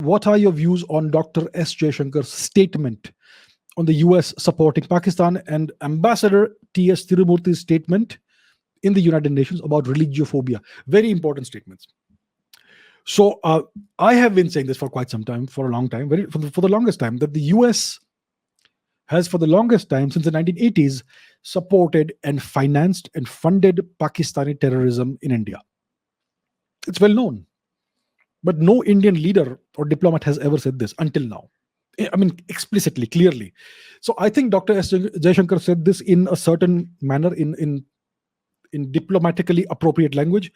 What are your views on Dr. S. Jaishankar's statement on the US supporting Pakistan and Ambassador T.S. Tirumurti's statement in the United Nations about religiophobia? Very important statements. So I have been saying this for quite some time, for a long time, for the longest time, that the US has, for the longest time, since the 1980s, supported and financed and funded Pakistani terrorism in India. It's well known. But no Indian leader or diplomat has ever said this until now. I mean, explicitly, clearly. So I think Dr. S. Jaishankar said this in a certain manner, in diplomatically appropriate language,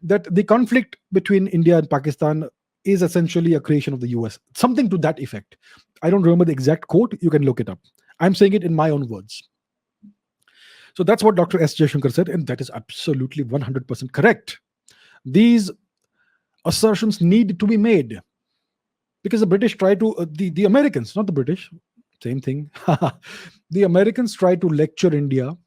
that the conflict between India and Pakistan is essentially a creation of the US. Something to that effect. I don't remember the exact quote. You can look it up. I'm saying it in my own words. So that's what Dr. S. Jaishankar said, and that is absolutely 100% correct. These assertions need to be made because the British try to, the Americans, not the British, same thing. The Americans try to lecture India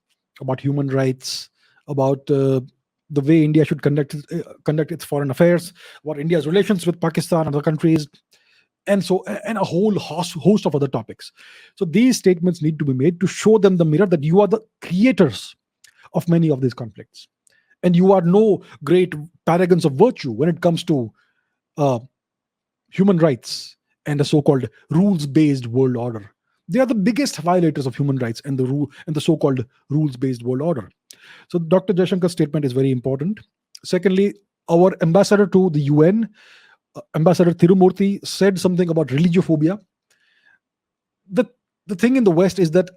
about human rights, about the way India should conduct its foreign affairs, about India's relations with Pakistan and other countries, and a whole host of other topics. So these statements need to be made to show them the mirror that you are the creators of many of these conflicts, and you are no great paragons of virtue when it comes to uh, human rights and the so-called rules-based world order. They are the biggest violators of human rights and the so-called rules-based world order. So Dr. Jaishankar's statement is very important. Secondly, our ambassador to the UN, Ambassador Tirumurti, said something about religiophobia. The thing in the West is that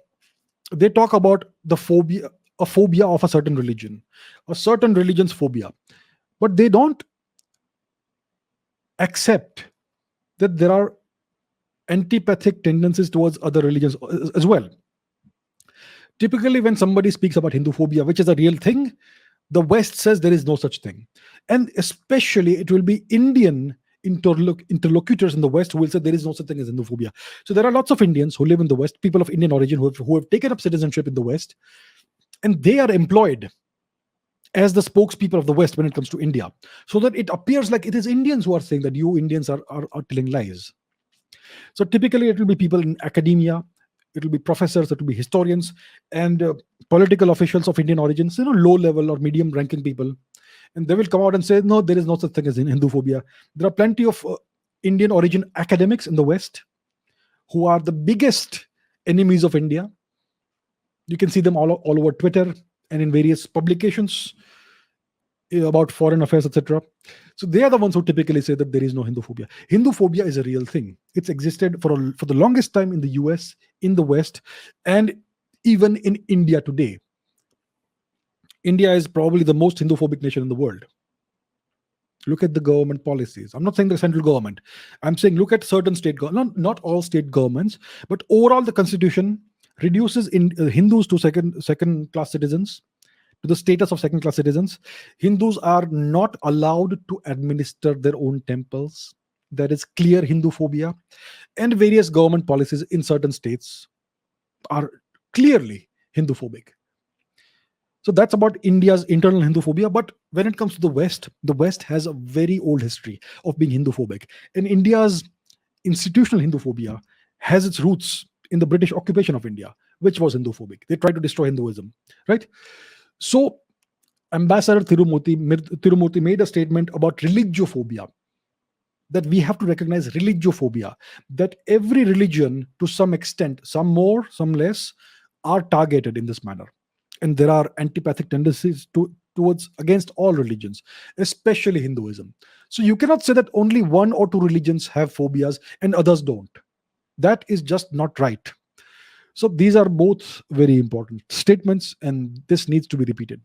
they talk about a phobia of a certain religion, a certain religion's phobia, but they don't accept that there are antipathic tendencies towards other religions as well. Typically, when somebody speaks about Hindu phobia, which is a real thing, the West says there is no such thing. And especially, it will be Indian interlocutors in the West who will say there is no such thing as Hindu phobia. So there are lots of Indians who live in the West, people of Indian origin who have taken up citizenship in the West, and they are employed as the spokespeople of the West when it comes to India, so that it appears like it is Indians who are saying that you Indians are telling lies. So typically, it will be people in academia, it will be professors, it will be historians, and political officials of Indian origins, low level or medium ranking people. And they will come out and say, no, there is no such thing as Hindu phobia. There are plenty of Indian origin academics in the West who are the biggest enemies of India. You can see them all over Twitter and in various publications about foreign affairs, etc. So they are the ones who typically say that there is no Hindu phobia. Hindu phobia is a real thing. It's existed for the longest time in the US, in the West, and even in India today. India is probably the most Hindu-phobic nation in the world. Look at the government policies. I'm not saying the central government. I'm saying look at certain state governments, not all state governments, but overall the constitution reduces Hindus to second-class citizens, to the status of second-class citizens. Hindus are not allowed to administer their own temples. There is clear Hindu phobia, and various government policies in certain states are clearly Hindu phobic. So that's about India's internal Hindu phobia. But when it comes to the West has a very old history of being Hindu phobic. And India's institutional Hindu phobia has its roots in the British occupation of India, which was Hindu phobic. They tried to destroy Hinduism, right? So Ambassador Tirumurti made a statement about religiophobia, that we have to recognize religiophobia, that every religion, to some extent, some more, some less, are targeted in this manner. And there are antipathic tendencies towards against all religions, especially Hinduism. So you cannot say that only one or two religions have phobias and others don't. That is just not right. So these are both very important statements, and this needs to be repeated.